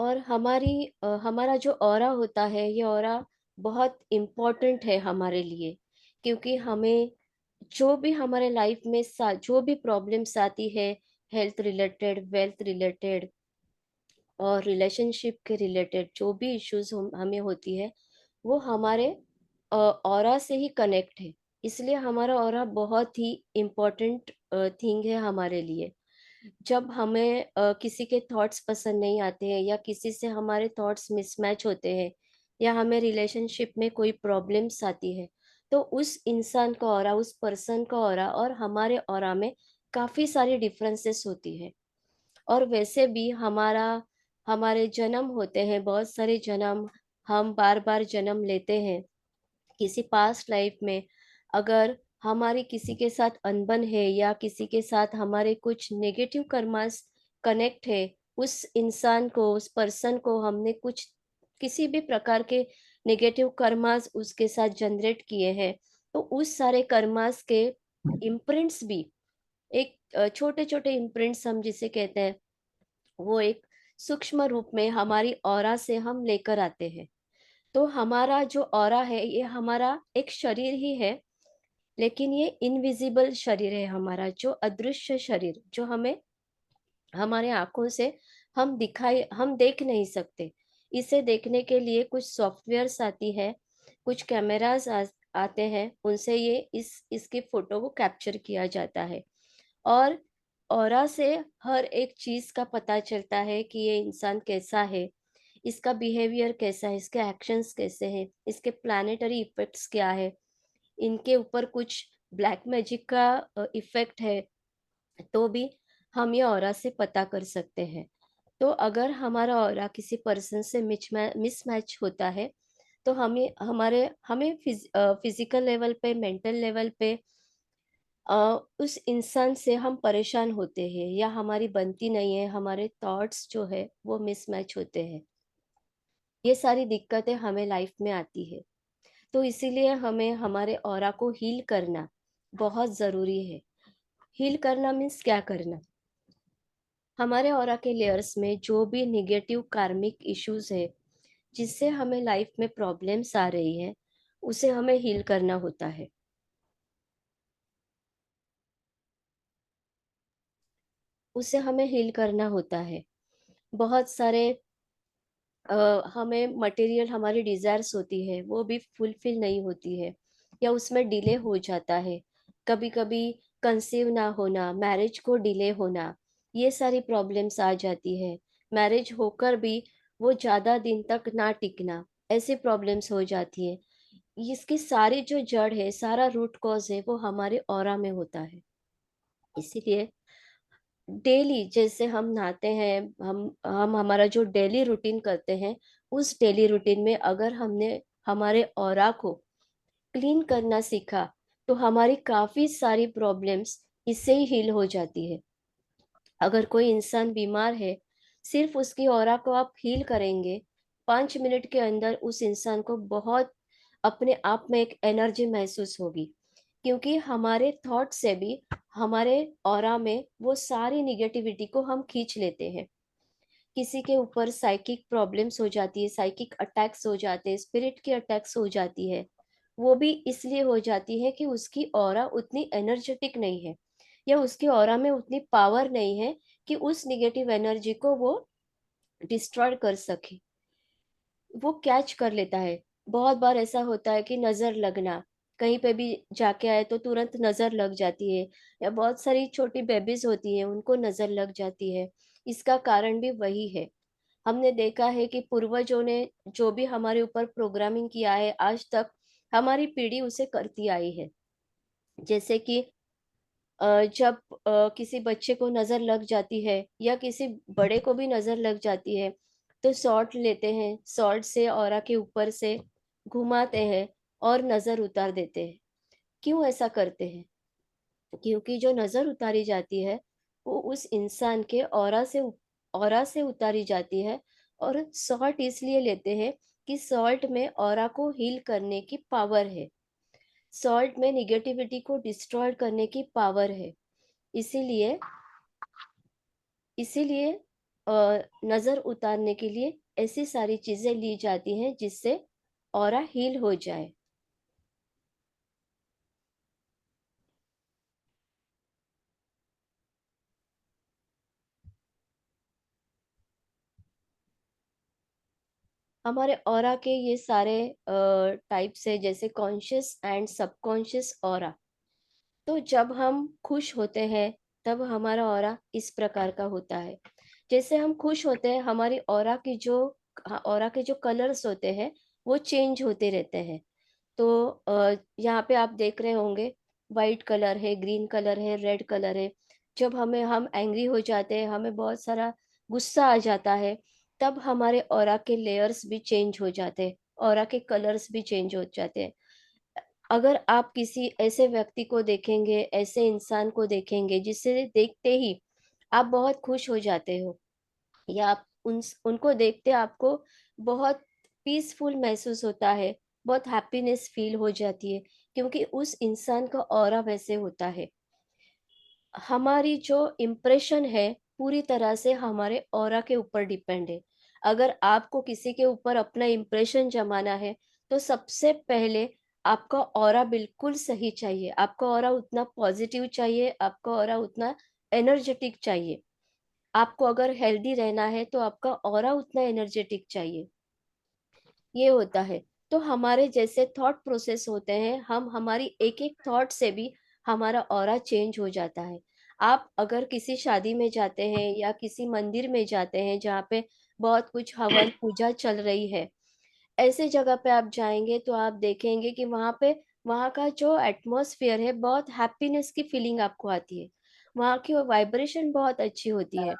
और हमारा जो ऑरा होता है, ये ऑरा बहुत इम्पोर्टेंट है हमारे लिए, क्योंकि हमें जो भी हमारे लाइफ में जो भी प्रॉब्लम्स आती है, हेल्थ रिलेटेड, वेल्थ रिलेटेड और रिलेशनशिप के रिलेटेड जो भी इश्यूज हमें होती है, वो हमारे ऑरा से ही कनेक्ट है। इसलिए हमारा ऑरा बहुत ही इम्पोर्टेंट थिंग है हमारे लिए। जब हमें किसी के थॉट्स पसंद नहीं आते हैं, या किसी से हमारे थॉट्स मिसमैच होते हैं, या हमें रिलेशनशिप में कोई प्रॉब्लम्स आती है, तो उस इंसान का ऑरा, उस पर्सन का ऑरा और हमारे ऑरा में काफी सारी डिफरेंसेस होती है। और वैसे भी हमारे जन्म होते हैं, बहुत सारे जन्म, हम बार बार जन्म लेते हैं किसी पास्ट लाइफ में। अगर हमारी किसी के साथ अनबन है, या किसी के साथ हमारे कुछ नेगेटिव कर्मास कनेक्ट है, उस इंसान को, उस पर्सन को हमने कुछ किसी भी प्रकार के नेगेटिव कर्मास उसके साथ जनरेट किए हैं, तो उस सारे कर्मास के इम्प्रिंट्स भी, एक छोटे छोटे इम्प्रिंट्स हम जिसे कहते हैं, वो एक सूक्ष्म रूप में हमारी ऑरा से हम लेकर आते हैं। तो हमारा जो ऑरा है, ये हमारा एक शरीर ही है, लेकिन ये इनविजिबल शरीर है हमारा, जो अदृश्य शरीर, जो हमें हमारे आंखों से हम देख नहीं सकते। इसे देखने के लिए कुछ सॉफ्टवेयर्स आती है, कुछ कैमरास आते हैं, उनसे ये इसकी फोटो को कैप्चर किया जाता है। और ऑरा से हर एक चीज का पता चलता है कि ये इंसान कैसा है, इसका बिहेवियर कैसा है, इसके एक्शंस कैसे हैं, इसके प्लानिटरी इफेक्ट्स क्या है, इनके ऊपर कुछ ब्लैक मैजिक का इफेक्ट है, तो भी हम ये ऑरा से पता कर सकते हैं। तो अगर हमारा ऑरा किसी पर्सन से मिसमैच होता है, तो हमें फिजिकल लेवल पे, मेंटल लेवल पे उस इंसान से हम परेशान होते हैं, या हमारी बनती नहीं है, हमारे थॉट्स जो है वो मिसमैच होते हैं। ये सारी दिक्कतें हमें लाइफ में आती है। तो इसीलिए हमें हमारे ऑरा को हील करना बहुत जरूरी है। हील करना मीन्स क्या करना? हमारे ऑरा के लेयर्स में जो भी निगेटिव कार्मिक इश्यूज है, जिससे हमें लाइफ में प्रॉब्लम्स आ रही है, उसे हमें हील करना होता है। उसे हमें हील करना होता है। बहुत सारे हमें मटेरियल, हमारी डिजायर्स होती है, वो भी फुलफिल नहीं होती है, या उसमें डिले हो जाता है। कभी कभी कंसीव ना होना, मैरिज को डिले होना, ये सारी प्रॉब्लम्स आ जाती है। मैरिज होकर भी वो ज्यादा दिन तक ना टिकना, ऐसी प्रॉब्लम्स हो जाती है। इसकी सारी जो जड़ है, सारा रूट कॉज है, वो हमारे ऑरा में होता है। इसीलिए डेली जैसे हम नहाते हैं, हम हमारा जो डेली रूटीन करते हैं, उस डेली रूटीन में अगर हमने हमारे ऑरा को क्लीन करना सीखा, तो हमारी काफी सारी प्रॉब्लम्स इससे ही हील हो जाती है। अगर कोई इंसान बीमार है, सिर्फ उसकी ऑरा को आप हील करेंगे, 5 मिनट के अंदर उस इंसान को बहुत अपने आप में एक एनर्जी महसूस होगी। क्योंकि हमारे थॉट से भी हमारे ऑरा में वो सारी निगेटिविटी को हम खींच लेते हैं। किसी के ऊपर साइकिक प्रॉब्लम्स हो जाती है, साइकिक अटैक्स हो जाते हैं, स्पिरिट की अटैक्स हो जाती है, वो भी इसलिए हो जाती है कि उसकी ऑरा उतनी एनर्जेटिक नहीं है, या उसकी ऑरा में उतनी पावर नहीं है कि उस निगेटिव एनर्जी को वो डिस्ट्रॉय कर सके, वो कैच कर लेता है। बहुत बार ऐसा होता है कि नजर लगना, कहीं पे भी जाके आए तो तुरंत नजर लग जाती है, या बहुत सारी छोटी बेबीज होती हैं, उनको नजर लग जाती है। इसका कारण भी वही है। हमने देखा है कि पूर्वजों ने जो भी हमारे ऊपर प्रोग्रामिंग किया है, आज तक हमारी पीढ़ी उसे करती आई है। जैसे कि जब किसी बच्चे को नजर लग जाती है, या किसी बड़े को भी नजर लग जाती है, तो सॉल्ट लेते हैं, सॉल्ट से ऑरा के ऊपर से घुमाते हैं और नजर उतार देते हैं। क्यों ऐसा करते हैं? क्योंकि जो नजर उतारी जाती है, वो उस इंसान के ऑरा से उतारी जाती है। और सॉल्ट इसलिए लेते हैं कि सॉल्ट में ऑरा को हील करने की पावर है, सॉल्ट में निगेटिविटी को डिस्ट्रॉय करने की पावर है। इसीलिए इसीलिए नजर उतारने के लिए ऐसी सारी चीजें ली जाती हैं जिससे ऑरा हील हो जाए। हमारे ऑरा के ये सारे टाइप्स है, जैसे कॉन्शियस एंड सबकॉन्शियस ऑरा। तो जब हम खुश होते हैं तब हमारा ऑरा इस प्रकार का होता है। जैसे हम खुश होते हैं, हमारी ऑरा के जो कलर्स होते हैं वो चेंज होते रहते हैं। तो यहाँ पे आप देख रहे होंगे, वाइट कलर है, ग्रीन कलर है, रेड कलर है। जब हम एंग्री हो जाते हैं, हमें बहुत सारा गुस्सा आ जाता है, तब हमारे ऑरा के लेयर्स भी चेंज हो जाते हैं, ऑरा के कलर्स भी चेंज हो जाते हैं। अगर आप किसी ऐसे व्यक्ति को देखेंगे, ऐसे इंसान को देखेंगे जिसे देखते ही आप बहुत खुश हो जाते हो, या आप उनको देखते आपको बहुत पीसफुल महसूस होता है, बहुत हैप्पीनेस फील हो जाती है, क्योंकि उस इंसान का ऑरा वैसे होता है। हमारी जो इम्प्रेशन है पूरी तरह से हमारे ऑरा के ऊपर डिपेंड है। अगर आपको किसी के ऊपर अपना इम्प्रेशन जमाना है, तो सबसे पहले आपका ऑरा बिल्कुल सही चाहिए, आपका ऑरा उतना पॉजिटिव चाहिए, आपका ऑरा उतना एनर्जेटिक चाहिए। आपको अगर हेल्दी रहना है तो आपका ऑरा उतना एनर्जेटिक चाहिए। ये होता है। तो हमारे जैसे थॉट प्रोसेस होते हैं, हम हमारी एक एक थॉट से भी हमारा ऑरा चेंज हो जाता है। आप अगर किसी शादी में जाते हैं या किसी मंदिर में जाते हैं जहाँ पे बहुत कुछ हवन पूजा चल रही है, ऐसे जगह पे आप जाएंगे तो आप देखेंगे कि वहाँ का जो एटमॉस्फेयर है, बहुत हैप्पीनेस की फीलिंग आपको आती है। वहाँ की वाइब्रेशन बहुत अच्छी होती है।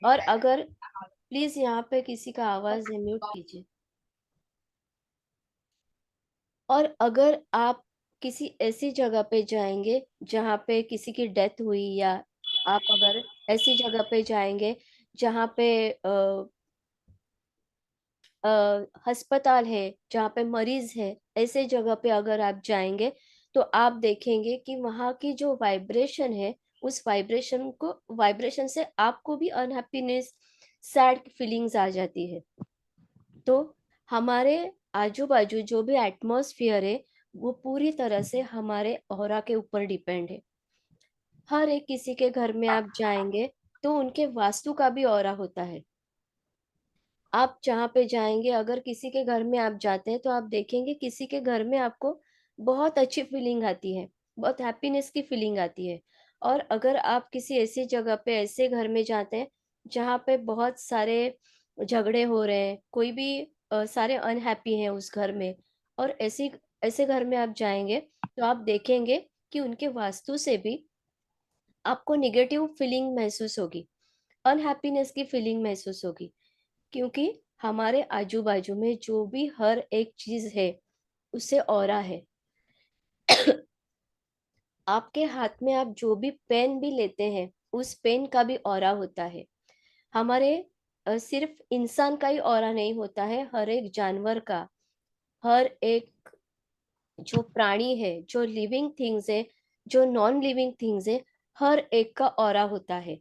और अगर, प्लीज यहाँ पे किसी का आवाज है, म्यूट कीजिए। और अगर आप किसी ऐसी जगह पे जाएंगे जहाँ पे किसी की डेथ हुई, या आप अगर ऐसी जगह पे जाएंगे जहाँ पे अस्पताल है, जहाँ पे मरीज है, ऐसे जगह पे अगर आप जाएंगे तो आप देखेंगे कि वहाँ की जो वाइब्रेशन है, उस वाइब्रेशन से आपको भी अनहैप्पीनेस, सैड फीलिंग्स आ जाती है। तो हमारे आजू बाजू जो भी एटमॉस्फेयर है वो पूरी तरह से हमारे ऑरा के ऊपर डिपेंड है। हर एक किसी के घर में आप जाएंगे तो उनके वास्तु का भी ऑरा होता है। आप जहाँ पे जाएंगे, अगर किसी के घर में आप जाते हैं तो आप देखेंगे किसी के घर में आपको बहुत अच्छी फीलिंग आती है, बहुत हैप्पीनेस की फीलिंग आती है। और अगर आप किसी ऐसी जगह पे, ऐसे घर में जाते हैं जहाँ पे बहुत सारे झगड़े हो रहे हैं, कोई भी सारे अनहैप्पी हैं उस घर में, और ऐसी ऐसे घर में आप जाएंगे तो आप देखेंगे कि उनके वास्तु से भी आपको निगेटिव फीलिंग महसूस होगी, अनहैप्पीनेस की फीलिंग महसूस होगी। क्योंकि हमारे आजू बाजू में जो भी हर एक चीज है उससे ऑरा है। आपके हाथ में आप जो भी पेन भी लेते हैं, उस पेन का भी ऑरा होता है। हमारे सिर्फ इंसान का ही ऑरा नहीं होता है, हर एक जानवर का, हर एक जो प्राणी है, जो लिविंग थिंग्स है, जो नॉन लिविंग थिंग्स है, हर एक का ऑरा होता है।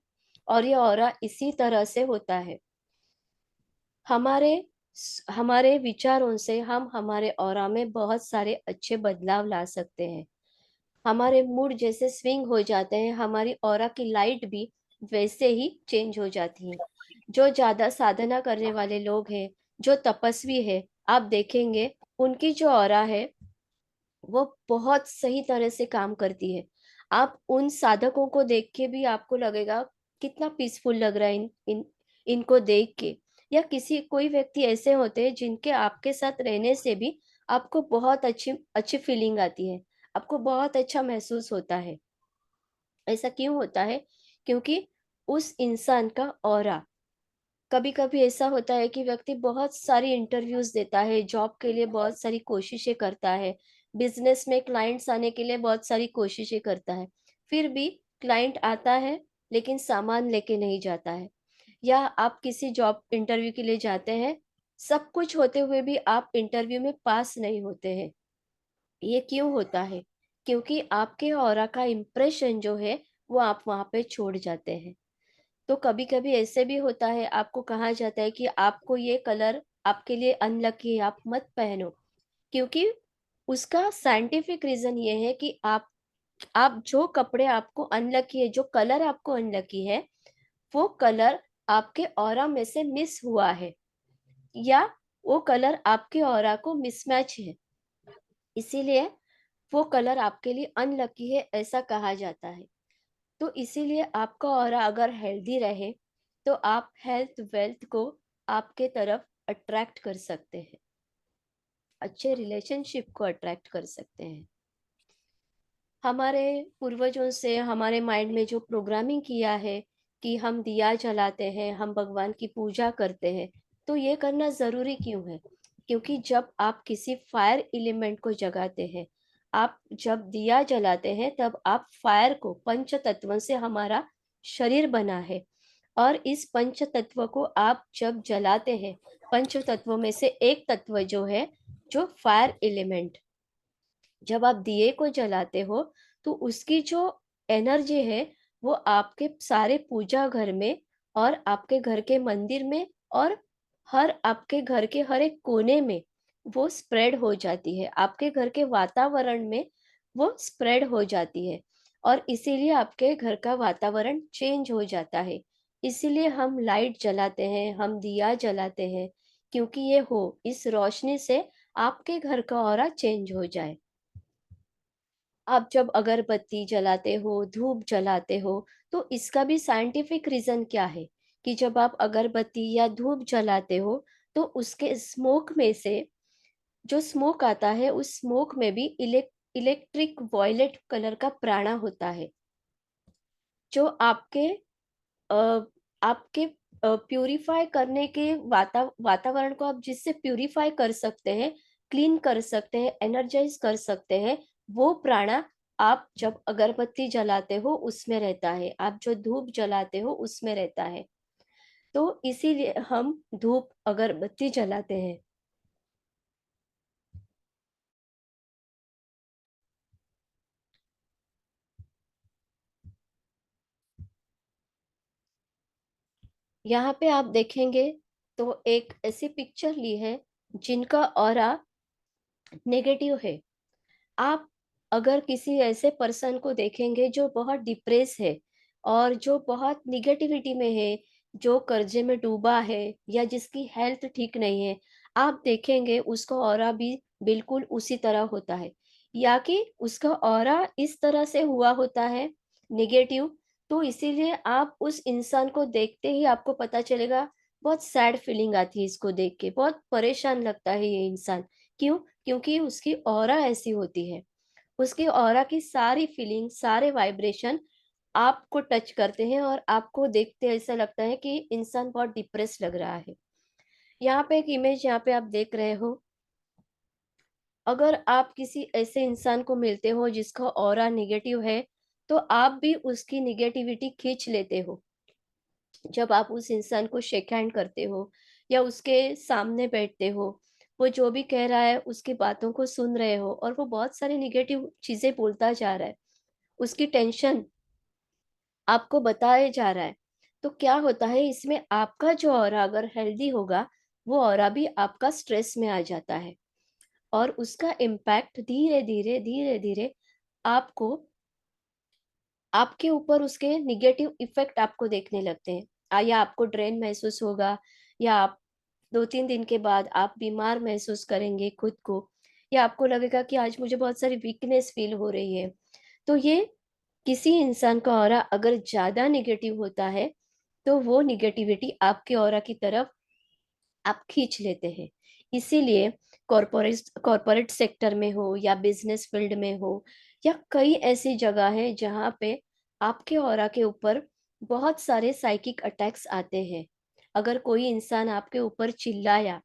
और ये ऑरा इसी तरह से होता है। हमारे हमारे विचारों से हम हमारे ऑरा में बहुत सारे अच्छे बदलाव ला सकते हैं। हमारे मूड जैसे स्विंग हो जाते हैं, हमारी ऑरा की लाइट भी वैसे ही चेंज हो जाती है। जो ज्यादा साधना करने वाले लोग हैं, जो तपस्वी है, आप देखेंगे उनकी जो ऑरा है वो बहुत सही तरह से काम करती है। आप उन साधकों को देख के भी आपको लगेगा कितना पीसफुल लग रहा है इनको देख के। या किसी कोई व्यक्ति ऐसे होते हैं जिनके आपके साथ रहने से भी आपको बहुत अच्छी अच्छी फीलिंग आती है, आपको बहुत अच्छा महसूस होता है। ऐसा क्यों होता है? क्योंकि उस इंसान का ऑरा, कभी कभी ऐसा होता है कि व्यक्ति बहुत सारी इंटरव्यूज देता है, जॉब के लिए बहुत सारी कोशिशें करता है, बिजनेस में क्लाइंट्स आने के लिए बहुत सारी कोशिशें करता है, फिर भी क्लाइंट आता है लेकिन सामान लेके नहीं जाता है। या आप किसी जॉब इंटरव्यू के लिए जाते हैं, सब कुछ होते हुए भी आप इंटरव्यू में पास नहीं होते हैं। ये क्यों होता है? क्योंकि आपके ऑरा का इम्प्रेशन जो है वो आप वहां पे छोड़ जाते हैं। तो कभी कभी ऐसे भी होता है, आपको कहा जाता है कि आपको ये कलर आपके लिए अनलकी है, आप मत पहनो। क्योंकि उसका साइंटिफिक रीजन ये है कि आप जो कपड़े आपको अनलकी है, जो कलर आपको अनलकी है, वो कलर आपके ऑरा में से मिस हुआ है, या वो कलर आपके ऑरा को मिसमैच है, इसीलिए वो कलर आपके लिए अनलकी है, ऐसा कहा जाता है। तो इसीलिए आपका ऑरा अगर हेल्दी रहे, तो आप हेल्थ वेल्थ को आपके तरफ अट्रैक्ट कर सकते हैं, अच्छे रिलेशनशिप को अट्रैक्ट कर सकते हैं। हमारे पूर्वजों से हमारे माइंड में जो प्रोग्रामिंग किया है कि हम दिया जलाते हैं, हम भगवान की पूजा करते हैं, तो ये करना जरूरी क्यों है? क्योंकि जब आप किसी फायर एलिमेंट को जगाते हैं, आप जब दिया जलाते हैं, तब आप फायर को, पंच तत्वों से हमारा शरीर बना है, और इस पंच तत्व को आप जब जलाते हैं, पंच तत्वों में से एक तत्व जो है, जो फायर एलिमेंट, जब आप दिए को जलाते हो, तो उसकी जो एनर्जी है, वो आपके सारे पूजा घर में, और आपके घर के मंदिर में, और हर आपके घर के हर एक कोने में वो स्प्रेड हो जाती है, आपके घर के वातावरण में वो स्प्रेड हो जाती है, और इसीलिए आपके घर का वातावरण चेंज हो जाता है। इसीलिए हम लाइट जलाते हैं, हम दिया जलाते हैं, क्योंकि ये हो, इस रोशनी से आपके घर का ऑरा चेंज हो जाए। आप जब अगरबत्ती जलाते हो, धूप जलाते हो, तो इसका भी साइंटिफिक रीजन क्या है कि जब आप अगरबत्ती या धूप जलाते हो, तो उसके स्मोक में से जो स्मोक आता है, उस स्मोक में भी इलेक्ट्रिक वॉयलेट कलर का प्राणा होता है, जो अ, आपके प्यूरिफाई करने के वातावरण को आप जिससे प्यूरिफाई कर सकते हैं, क्लीन कर सकते हैं, एनर्जाइज कर सकते हैं, वो प्राणा आप जब अगरबत्ती जलाते हो उसमें रहता है, आप जो धूप जलाते हो उसमें रहता है। तो इसीलिए हम धूप अगरबत्ती जलाते हैं। यहाँ पे आप देखेंगे तो एक ऐसी पिक्चर ली है जिनका ऑरा नेगेटिव है। आप अगर किसी ऐसे पर्सन को देखेंगे जो बहुत डिप्रेस है, और जो बहुत निगेटिविटी में है, जो कर्जे में डूबा है, या जिसकी हेल्थ ठीक नहीं है, आप देखेंगे उसका ऑरा भी बिल्कुल उसी तरह होता है, या कि उसका ऑरा इस तरह से हुआ होता है, निगेटिव। तो इसीलिए आप उस इंसान को देखते ही आपको पता चलेगा, बहुत सैड फीलिंग आती है इसको देख के, बहुत परेशान लगता है ये इंसान। क्यों? क्योंकि उसकी ऑरा ऐसी होती है, उसकी ऑरा की सारी फीलिंग, सारे वाइब्रेशन आपको टच करते हैं, और आपको देखते ऐसा लगता है कि इंसान बहुत डिप्रेस लग रहा है। यहाँ पे एक इमेज यहाँ पे आप देख रहे हो, अगर आप किसी ऐसे इंसान को मिलते हो जिसका ऑरा निगेटिव है, तो आप भी उसकी निगेटिविटी खींच लेते हो। जब आप उस इंसान को शेक हैंड करते हो, या उसके सामने बैठते हो, वो जो भी कह रहा है उसकी बातों को सुन रहे हो, और वो बहुत सारी निगेटिव चीजें बोलता जा रहा है, उसकी टेंशन आपको बताया जा रहा है, तो क्या होता है इसमें, आपका जो ऑरा अगर हेल्दी होगा, वो ऑरा भी आपका स्ट्रेस में आ जाता है, और उसका इम्पैक्ट धीरे धीरे धीरे धीरे आपको, आपके ऊपर उसके निगेटिव इफेक्ट आपको देखने लगते हैं। या आपको ड्रेन महसूस होगा, या आप 2-3 दिन के बाद आप बीमार महसूस करेंगे खुद को, या आपको लगेगा कि आज मुझे बहुत सारी वीकनेस फील हो रही है। तो ये, किसी इंसान का ऑरा अगर ज्यादा निगेटिव होता है, तो वो निगेटिविटी आपके ऑरा की तरफ आप खींच लेते हैं। इसीलिए कॉरपोरेट सेक्टर में हो, या बिजनेस फील्ड में हो, या कई ऐसी जगह है जहाँ पे आपके ऑरा के ऊपर बहुत सारे साइकिक अटैक्स आते हैं। अगर कोई इंसान आपके ऊपर चिल्लाया,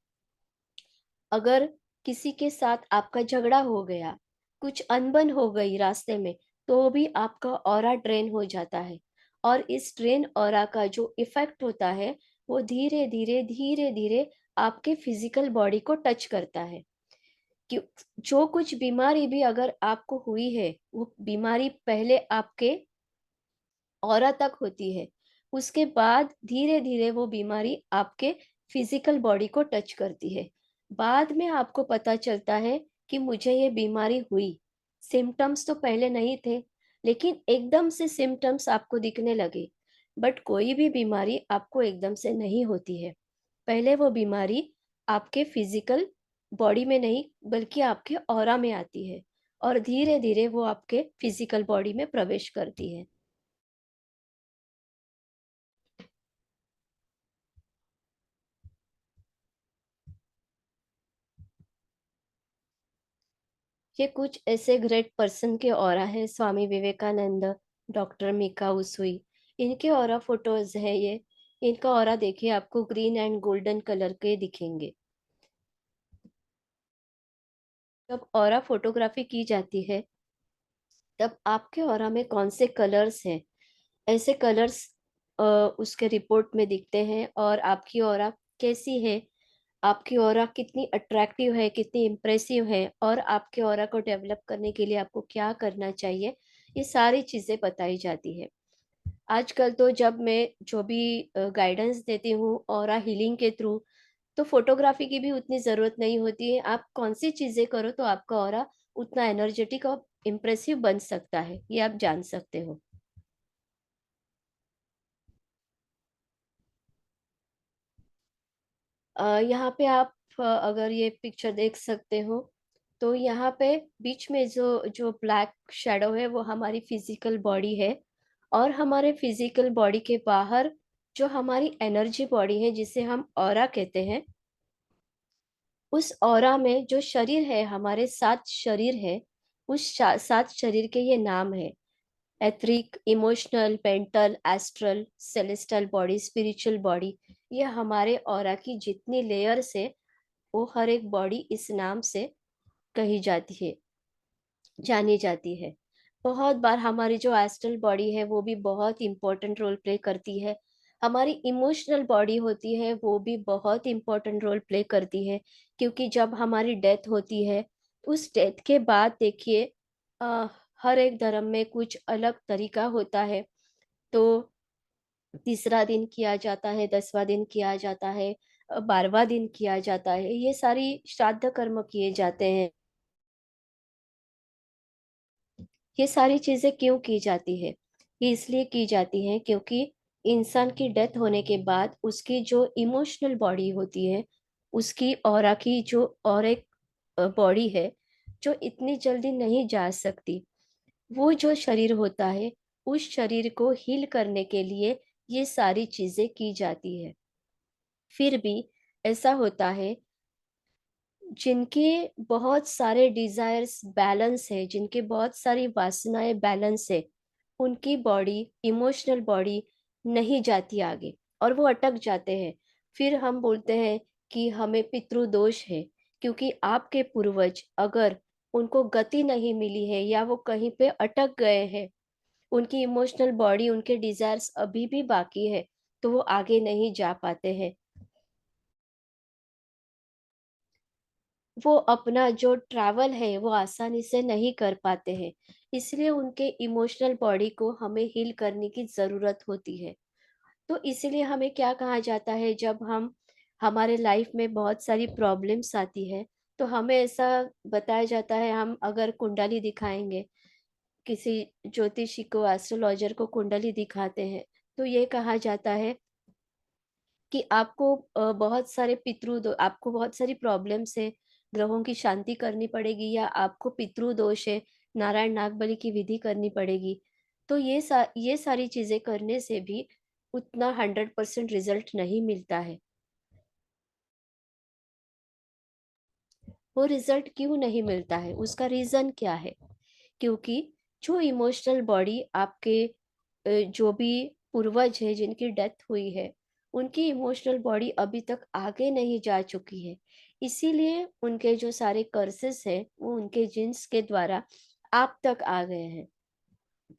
अगर किसी के साथ आपका झगड़ा हो गया, कुछ अनबन हो गई रास्ते में, तो भी आपका ऑरा ड्रेन हो जाता है, और इस ड्रेन ऑरा का जो इफेक्ट होता है, वो धीरे धीरे धीरे धीरे आपके फिजिकल बॉडी को टच करता है। कि जो कुछ बीमारी भी अगर आपको हुई है, वो बीमारी पहले आपके ऑरा तक होती है, उसके बाद धीरे धीरे वो बीमारी आपके फिजिकल बॉडी को टच करती है। बाद में आपको पता चलता है कि मुझे ये बीमारी हुई। सिम्टम्स तो पहले नहीं थे, लेकिन एकदम से सिम्टम्स आपको दिखने लगे। बट कोई भी बीमारी आपको एकदम से नहीं होती है। पहले वो बीमारी आपके फिजिकल बॉडी में नहीं, बल्कि आपके ऑरा में आती है, और धीरे धीरे वो आपके फिजिकल बॉडी में प्रवेश करती है। ये कुछ ऐसे ग्रेट पर्सन के ऑरा है, स्वामी विवेकानंद, डॉक्टर मीका उसुई, इनके ऑरा फोटोज है ये। इनका ऑरा देखिए, आपको ग्रीन एंड गोल्डन कलर के दिखेंगे। जब ऑरा फोटोग्राफी की जाती है, तब आपके ऑरा में कौन से कलर्स हैं, ऐसे कलर्स उसके रिपोर्ट में दिखते हैं। और आपकी ऑरा कैसी है, आपकी ऑरा कितनी अट्रैक्टिव है, कितनी इम्प्रेसिव है, और आपके ऑरा को डेवलप करने के लिए आपको क्या करना चाहिए, ये सारी चीजें बताई जाती है। आजकल तो जब मैं जो भी गाइडेंस देती हूँ ऑरा हीलिंग के थ्रू, तो फोटोग्राफी की भी उतनी जरूरत नहीं होती है। आप कौन सी चीजें करो तो आपका ऑरा उतना एनर्जेटिक और इम्प्रेसिव बन सकता है, ये आप जान सकते हो। यहाँ पे आप अगर ये पिक्चर देख सकते हो, तो यहाँ पे बीच में जो जो ब्लैक शेडो है वो हमारी फिजिकल बॉडी है। और हमारे फिजिकल बॉडी के बाहर जो हमारी एनर्जी बॉडी है, जिसे हम ऑरा कहते हैं, उस ऑरा में जो शरीर है, हमारे 7 शरीर है, उस 7 शरीर के ये नाम है: etheric, emotional, mental, astral, celestial body, spiritual body. ये हमारे ऑरा की जितनी लेयर्स है, वो हर एक बॉडी इस नाम से कही जाती है, जानी जाती है। बहुत बार हमारी जो एस्ट्रल बॉडी है वो भी बहुत इंपॉर्टेंट रोल प्ले करती है। हमारी इमोशनल बॉडी होती है, वो भी बहुत इंपॉर्टेंट रोल प्ले करती है। क्योंकि जब हमारी डेथ होती है, उस डेथ के बाद देखिए, अ, हर एक धर्म में कुछ अलग तरीका होता है। तो तीसरा दिन किया जाता है, 10वां दिन किया जाता है, 12वां दिन किया जाता है, ये सारी श्राद्ध कर्म किए जाते हैं। ये सारी चीजें क्यों की जाती है? ये इसलिए की जाती है क्योंकि इंसान की डेथ होने के बाद उसकी जो इमोशनल बॉडी होती है, उसकी ऑरा की जो और एक बॉडी है, जो इतनी जल्दी नहीं जा सकती, वो जो शरीर होता है, उस शरीर को हील करने के लिए ये सारी चीजें की जाती है। फिर भी ऐसा होता है, जिनके बहुत सारे डिजायर्स बैलेंस है, जिनके बहुत सारी वासनाएं बैलेंस है, उनकी बॉडी, इमोशनल बॉडी नहीं जाती आगे, और वो अटक जाते हैं। फिर हम बोलते हैं कि हमें पितृदोष है, क्योंकि आपके पूर्वज अगर उनको गति नहीं मिली है, या वो कहीं पे अटक गए हैं, उनकी इमोशनल बॉडी, उनके डिजायर्स अभी भी बाकी है, तो वो आगे नहीं जा पाते हैं। वो अपना जो ट्रैवल है वो आसानी से नहीं कर पाते हैं। इसलिए उनके इमोशनल बॉडी को हमें हील करने की जरूरत होती है। तो इसीलिए हमें क्या कहा जाता है, जब हम हमारे लाइफ में बहुत सारी प्रॉब्लम्स आती है, तो हमें ऐसा बताया जाता है, हम अगर कुंडली दिखाएंगे, किसी ज्योतिषी को, एस्ट्रोलॉजर को कुंडली दिखाते हैं, तो ये कहा जाता है कि आपको बहुत सारे आपको बहुत सारी प्रॉब्लम्स है, ग्रहों की शांति करनी पड़ेगी, या आपको पितृ दोष है, नारायण नागबलि की विधि करनी पड़ेगी। तो ये सारी चीजें करने से भी उतना 100% रिजल्ट नहीं मिलता है। वो रिजल्ट क्यों नहीं मिलता है, उसका रीजन क्या है? क्योंकि जो इमोशनल बॉडी आपके जो भी पूर्वज है जिनकी डेथ हुई है, उनकी इमोशनल बॉडी अभी तक आगे नहीं जा चुकी है। इसीलिए उनके जो सारे कर्सेस हैं वो उनके जिन्स के द्वारा आप तक आ गए हैं।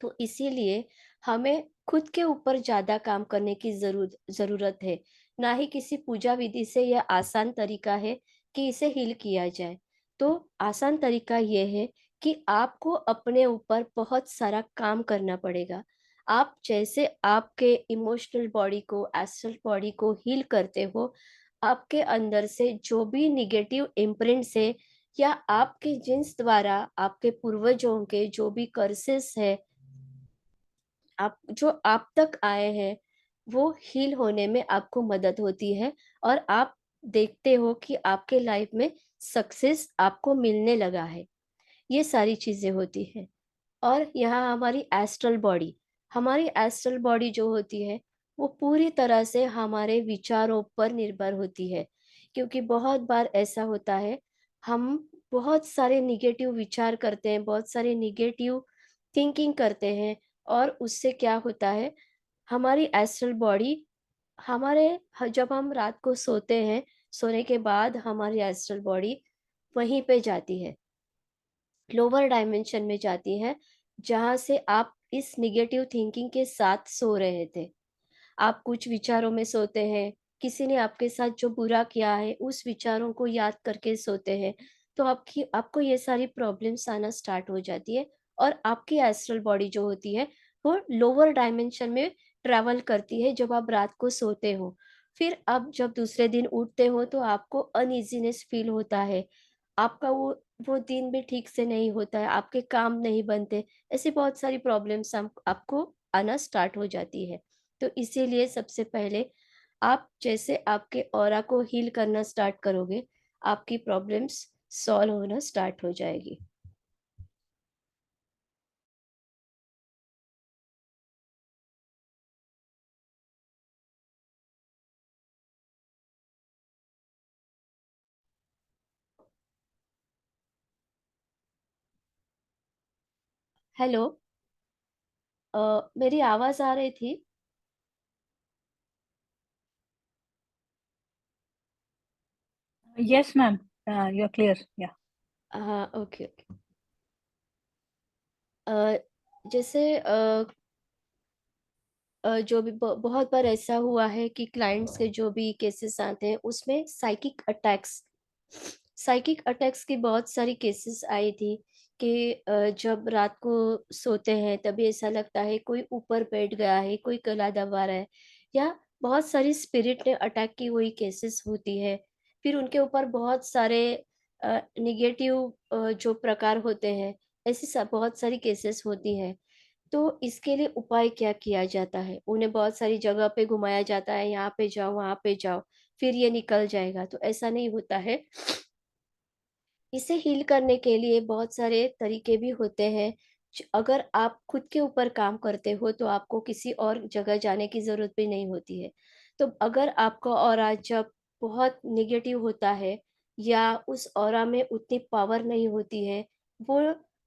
तो इसीलिए हमें खुद के ऊपर ज्यादा काम करने की जरूरत है। ना ही किसी पूजा विधि से यह आसान तरीका है कि इसे हील किया जाए। तो आसान तरीका यह है कि आपको अपने ऊपर बहुत सारा काम करना पड़ेगा। आप जैसे आपके इमोशनल बॉडी को, एस्ट्रल बॉडी को हील करते हो, आपके अंदर से जो भी नेगेटिव इम्प्रिंट्स है या आपके जीन्स द्वारा आपके पूर्वजों के जो भी कर्सेस है, आप जो आप तक आए हैं, वो हील होने में आपको मदद होती है और आप देखते हो कि आपके लाइफ में सक्सेस आपको मिलने लगा है। ये सारी चीजें होती हैं। और यहाँ हमारी एस्ट्रल बॉडी जो होती है, वो पूरी तरह से हमारे विचारों पर निर्भर होती है। क्योंकि बहुत बार ऐसा होता है, हम बहुत सारे निगेटिव विचार करते हैं, बहुत सारे निगेटिव थिंकिंग करते हैं, और उससे क्या होता है, हमारी एस्ट्रल बॉडी हमारे जब हम रात को सोते हैं, सोने के बाद हमारी एस्ट्रल बॉडी वहीं पे जाती है, लोअर डायमेंशन में जाती है, जहां से आप इस निगेटिव थिंकिंग के साथ सो रहे थे। आप कुछ विचारों में सोते हैं, किसी ने आपके साथ जो बुरा किया है उस विचारों को याद करके सोते हैं, तो आपकी आपको ये सारी प्रॉब्लम्स आना स्टार्ट हो जाती है। और आपकी एस्ट्रल बॉडी जो होती है, वो लोअर डायमेंशन में ट्रैवल करती है जब आप रात को सोते हो। फिर आप जब दूसरे दिन उठते हो तो आपको अनइजीनेस फील होता है, आपका वो दिन भी ठीक से नहीं होता है, आपके काम नहीं बनते, ऐसी बहुत सारी प्रॉब्लम्स आपको आना स्टार्ट हो जाती है। तो इसीलिए सबसे पहले आप जैसे आपके ऑरा को हील करना स्टार्ट करोगे, आपकी प्रॉब्लम्स सॉल्व होना स्टार्ट हो जाएगी। हेलो। मेरी आवाज आ रही थी? Yes, ma'am. You're clear. Yeah. हाँ, ओके ओके। अ, जैसे जो भी बहुत बार ऐसा हुआ है कि क्लाइंट्स के जो भी केसेस आते हैं उसमें साइकिक अटैक्स की बहुत सारी केसेस आई थी कि जब रात को सोते हैं तभी ऐसा लगता है कोई ऊपर बैठ गया है, कोई गला दबा रहा है, या बहुत सारी स्पिरिट ने अटैक की हुई केसेस होती है। फिर उनके ऊपर बहुत सारे निगेटिव जो प्रकार होते हैं, ऐसी बहुत सारी केसेस होती हैं। तो इसके लिए उपाय क्या किया जाता है? उन्हें बहुत सारी जगह पे घुमाया जाता है, यहाँ पे जाओ, वहां पे जाओ, फिर ये निकल जाएगा, तो ऐसा नहीं होता है। इसे हील करने के लिए बहुत सारे तरीके भी होते हैं। अगर आप खुद के ऊपर काम करते हो तो आपको किसी और जगह जाने की जरूरत भी नहीं होती है। तो अगर आपका ऑरा जब बहुत नेगेटिव होता है, या उस ऑरा में उतनी पावर नहीं होती है,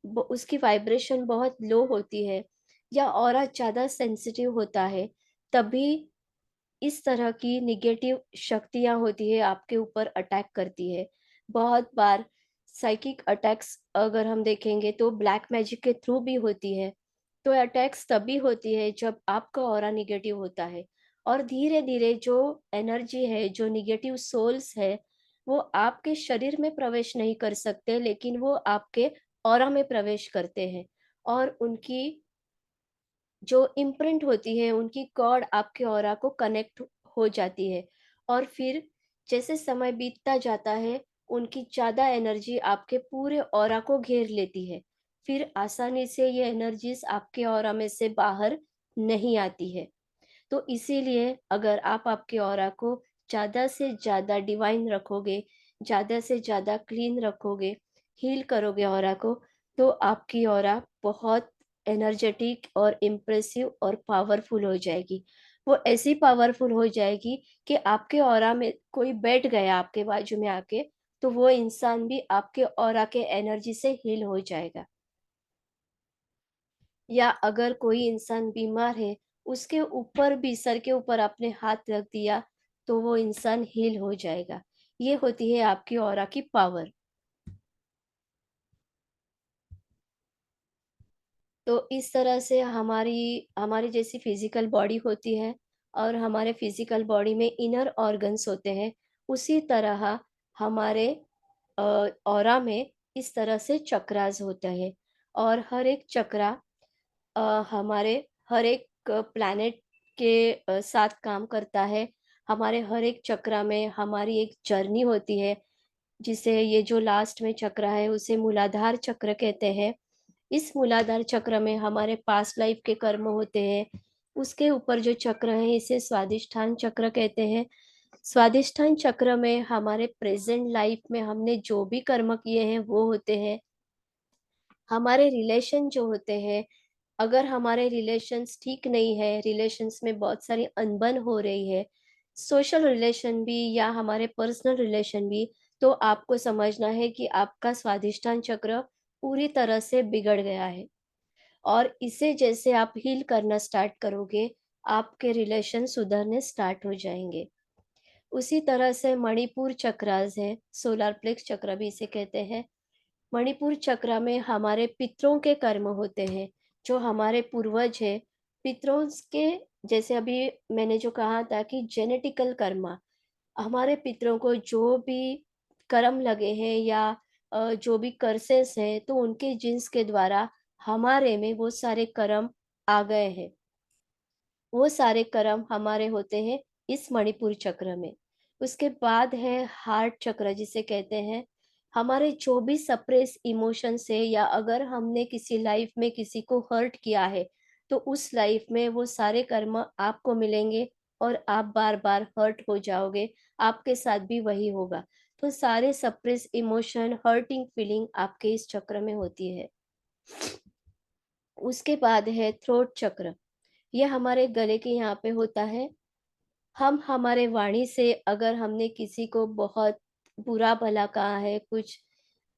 उसकी वाइब्रेशन बहुत लो होती है, या ऑरा ज्यादा सेंसिटिव होता है, तभी इस तरह की निगेटिव शक्तियां होती है आपके ऊपर अटैक करती है। बहुत बार साइकिक अटैक्स अगर हम देखेंगे तो ब्लैक मैजिक के थ्रू भी होती है। तो अटैक्स तभी होती है जब आपका ऑरा निगेटिव होता है, और धीरे धीरे जो एनर्जी है, जो निगेटिव सोल्स है, वो आपके शरीर में प्रवेश नहीं कर सकते, लेकिन वो आपके ऑरा में प्रवेश करते हैं। और उनकी जो इम्प्रिंट होती है, उनकी कॉर्ड आपके ऑरा को कनेक्ट हो जाती है। और फिर जैसे समय बीतता जाता है, उनकी ज्यादा एनर्जी आपके पूरे ऑरा को घेर लेती है। फिर आसानी से ये एनर्जीज आपके ऑरा में से बाहर नहीं आती है। तो इसीलिए अगर आप आपके ऑरा को ज्यादा से ज्यादा डिवाइन रखोगे, ज्यादा से ज्यादा क्लीन रखोगे, हील करोगे ऑरा को, तो आपकी ऑरा बहुत एनर्जेटिक और इम्प्रेसिव और पावरफुल हो जाएगी। वो ऐसी पावरफुल हो जाएगी कि आपके ऑरा में कोई बैठ गया आपके बाजू में आके, तो वो इंसान भी आपके ऑरा के एनर्जी से हील हो जाएगा। या अगर कोई इंसान बीमार है, उसके ऊपर भी, सर के ऊपर आपने हाथ रख दिया, तो वो इंसान हील हो जाएगा। ये होती है आपकी ऑरा की पावर। तो इस तरह से हमारी हमारी जैसी फिजिकल बॉडी होती है, और हमारे फिजिकल बॉडी में इनर ऑर्गन्स होते हैं, उसी तरह हमारे ऑरा में इस तरह से चक्रास होता है। और हर एक चक्रा हमारे हर एक प्लैनेट के साथ काम करता है। हमारे हर एक चक्र में हमारी एक जर्नी होती है, जिसे ये जो लास्ट में चक्र है उसे मूलाधार चक्र कहते हैं। इस मूलाधार चक्र में हमारे पास्ट लाइफ के कर्म होते हैं। उसके ऊपर जो चक्र है इसे स्वादिष्ठान चक्र कहते हैं। स्वादिष्ठान चक्र में हमारे प्रेजेंट लाइफ में हमने जो भी कर्म किए हैं वो होते हैं। हमारे रिलेशन जो होते हैं, अगर हमारे रिलेशंस ठीक नहीं है, रिलेशंस में बहुत सारी अनबन हो रही है, सोशल रिलेशन भी या हमारे पर्सनल रिलेशन भी, तो आपको समझना है कि आपका स्वादिष्टान चक्र पूरी तरह से बिगड़ गया है। और इसे जैसे आप हील करना स्टार्ट करोगे, आपके रिलेशन सुधरने स्टार्ट हो जाएंगे। उसी तरह से मणिपुर चक्रास है, सोलार प्लेक्स चक्र भी इसे कहते हैं। मणिपुर चक्र में हमारे पितरों के कर्म होते हैं, जो हमारे पूर्वज है। पितरों के, जैसे अभी मैंने जो कहा था कि जेनेटिकल कर्म, हमारे पितरों को जो भी कर्म लगे हैं या जो भी कर्सेस है, तो उनके जिन्स के द्वारा हमारे में वो सारे कर्म आ गए हैं। वो सारे कर्म हमारे होते हैं इस मणिपुर चक्र में। उसके बाद है हार्ट चक्र, जिसे कहते हैं हमारे जो भी सप्रेस इमोशंस है, या अगर हमने किसी लाइफ में किसी को हर्ट किया है, तो उस लाइफ में वो सारे कर्म आपको मिलेंगे और आप बार बार हर्ट हो जाओगे। आपके साथ भी वही होगा। तो सारे सप्रेस इमोशन, हर्टिंग फीलिंग आपके इस चक्र में होती है। उसके बाद है थ्रोट चक्र। ये हमारे गले के यहाँ पे होता है। हम हमारे वाणी से अगर हमने किसी को बहुत बुरा भला कहा है, कुछ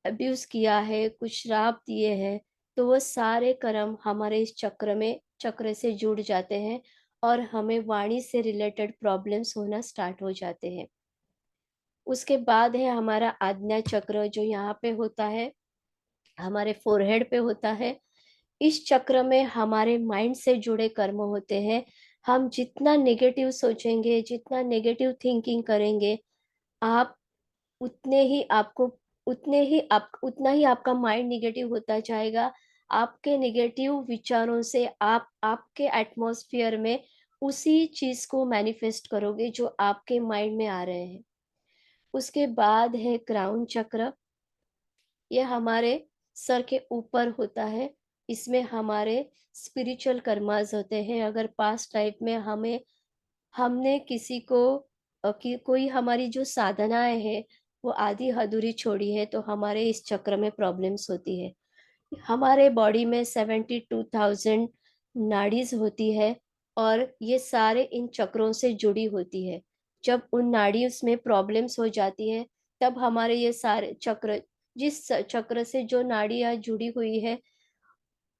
अब्यूज किया है, कुछ श्राप दिए हैं, तो वो सारे कर्म हमारे इस चक्र से जुड़ जाते हैं और हमें वाणी से रिलेटेड प्रॉब्लम्स होना स्टार्ट हो जाते हैं। उसके बाद है हमारा आज्ञा चक्र, जो यहाँ पे होता है, हमारे फोरहेड पे होता है। इस चक्र में हमारे माइंड से जुड़े कर्म होते हैं। हम जितना नेगेटिव सोचेंगे, जितना नेगेटिव थिंकिंग करेंगे, आप उतने ही आपको उतना ही आपका माइंड नेगेटिव होता जाएगा। आपके नेगेटिव विचारों से आप आपके एटमॉस्फेयर में उसी चीज को मैनिफेस्ट करोगे जो आपके माइंड में आ रहे हैं। उसके बाद है क्राउन चक्र। ये हमारे सर के ऊपर होता है। इसमें हमारे स्पिरिचुअल कर्मास होते हैं। अगर पास्ट लाइफ में हमने किसी को कोई हमारी जो साधनाएं है वो आधी अधूरी छोड़ी है, तो हमारे इस चक्र में प्रॉब्लम्स होती है। हमारे बॉडी में 72,000 नाड़ीज होती है और ये सारे इन चक्रों से जुड़ी होती है। जब उन नाड़ियों में प्रॉब्लम्स हो जाती है, तब हमारे ये सारे चक्र, जिस चक्र से जो नाड़ियाँ जुड़ी हुई है,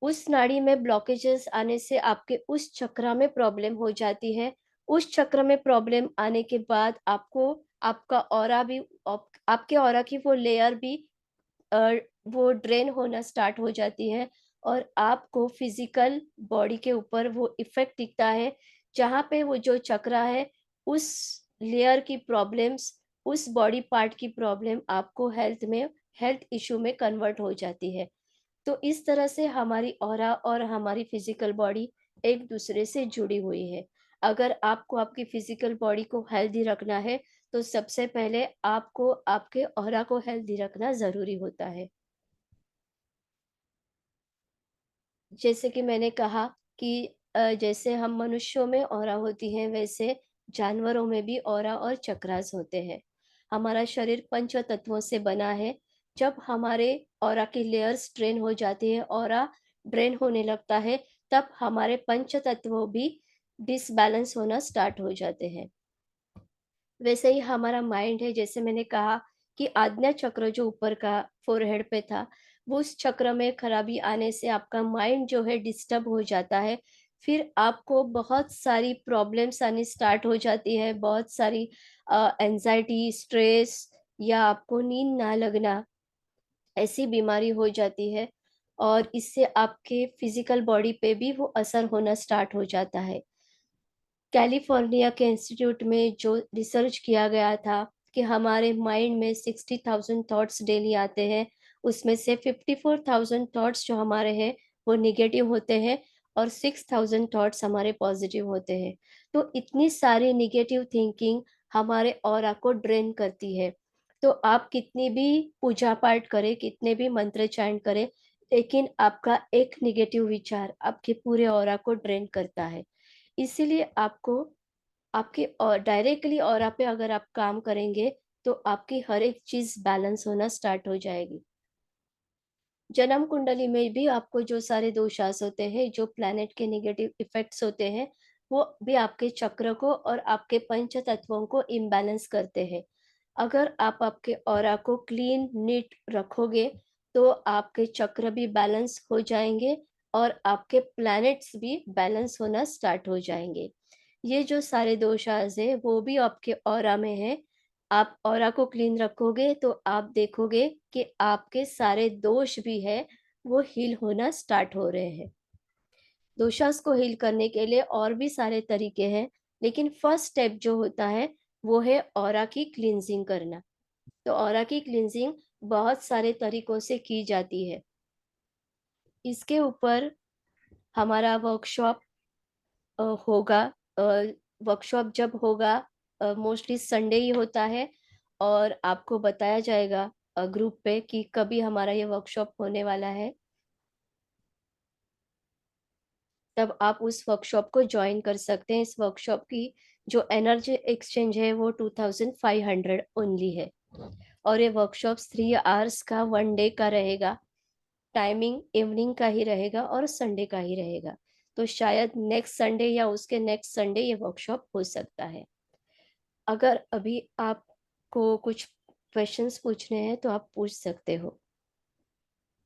उस नाड़ी में ब्लॉकेजेस आने से आपके उस चक्र में प्रॉब्लम हो जाती है। उस चक्र में प्रॉब्लम आने के बाद आपको आपका ऑरा भी, आपके ऑरा की वो लेयर भी अ, वो ड्रेन होना स्टार्ट हो जाती है और आपको फिजिकल बॉडी के ऊपर वो इफेक्ट दिखता है। जहाँ पे वो जो चक्र है, उस लेयर की प्रॉब्लम्स, उस बॉडी पार्ट की प्रॉब्लम आपको हेल्थ इशू में कन्वर्ट हो जाती है। तो इस तरह से हमारी ऑरा और हमारी फिजिकल बॉडी एक दूसरे से जुड़ी हुई है। अगर आपको आपकी फिजिकल बॉडी को हेल्दी रखना है, तो सबसे पहले आपको आपके ऑरा को हेल्दी रखना ज़रूरी होता है। जैसे कि मैंने कहा कि जैसे हम मनुष्यों में ऑरा होती है, वैसे जानवरों में भी ऑरा और चक्रास होते हैं। हमारा शरीर पंच तत्वों से बना है। जब हमारे ऑरा की लेयर्स ड्रेन हो जाती है, ऑरा ड्रेन होने लगता है, तब हमारे पंच तत्व भी डिसबैलेंस होना स्टार्ट हो जाते हैं। वैसे ही हमारा माइंड है, जैसे मैंने कहा कि आज्ञा चक्र जो ऊपर का फोरहेड पे था, वो उस चक्र में खराबी आने से आपका माइंड जो है डिस्टर्ब हो जाता है। फिर आपको बहुत सारी प्रॉब्लम्स आनी स्टार्ट हो जाती है, बहुत सारी एंजाइटी, स्ट्रेस, या आपको नींद ना लगना, ऐसी बीमारी हो जाती है। और इससे आपके फिजिकल बॉडी पे भी वो असर होना स्टार्ट हो जाता है। कैलिफोर्निया के इंस्टीट्यूट में जो रिसर्च किया गया था कि हमारे माइंड में 60,000 थॉट्स डेली आते हैं, उसमें से 54,000 थॉट्स जो हमारे हैं वो निगेटिव होते हैं और 6000 थॉट्स हमारे पॉजिटिव होते हैं। तो इतनी सारी निगेटिव थिंकिंग हमारे ऑरा को ड्रेन करती है। तो आप कितनी भी पूजा पाठ करें, कितने भी मंत्र चैंट करें, लेकिन आपका एक निगेटिव विचार आपके पूरे ऑरा को ड्रेन करता है। इसीलिए आपको आपके और डायरेक्टली ऑरा पे अगर आप काम करेंगे तो आपकी हर एक चीज बैलेंस होना स्टार्ट हो जाएगी। जन्म कुंडली में भी आपको जो सारे दोषास होते हैं, जो प्लैनेट के नेगेटिव इफेक्ट्स होते हैं, वो भी आपके चक्र को और आपके पंच तत्वों को इम्बैलेंस करते हैं। अगर आप आपके ऑरा को क्लीन नीट रखोगे तो आपके चक्र भी बैलेंस हो जाएंगे और आपके प्लैनेट्स भी बैलेंस होना स्टार्ट हो जाएंगे। ये जो सारे दोषास है वो भी आपके ऑरा में है। आप ऑरा को क्लीन रखोगे तो आप देखोगे कि आपके सारे दोष भी है वो हील होना स्टार्ट हो रहे हैं। दोषास को हील करने के लिए और भी सारे तरीके हैं, लेकिन फर्स्ट स्टेप जो होता है वो है ऑरा की क्लींजिंग करना। तो ऑरा की क्लींजिंग बहुत सारे तरीकों से की जाती है। इसके ऊपर हमारा वर्कशॉप होगा। वर्कशॉप जब होगा, मोस्टली संडे ही होता है, और आपको बताया जाएगा ग्रुप पे कि कभी हमारा ये वर्कशॉप होने वाला है। तब आप उस वर्कशॉप को ज्वाइन कर सकते हैं। इस वर्कशॉप की जो एनर्जी एक्सचेंज है वो 2500 ओनली है। और ये वर्कशॉप 3 आवर्स का 1 डे का रहेगा। टाइमिंग इवनिंग का ही रहेगा और संडे का ही रहेगा। तो शायद नेक्स्ट संडे या उसके नेक्स्ट संडे ये वर्कशॉप हो सकता है। अगर अभी आपको कुछ क्वेश्चंस पूछने हैं तो आप पूछ सकते हो।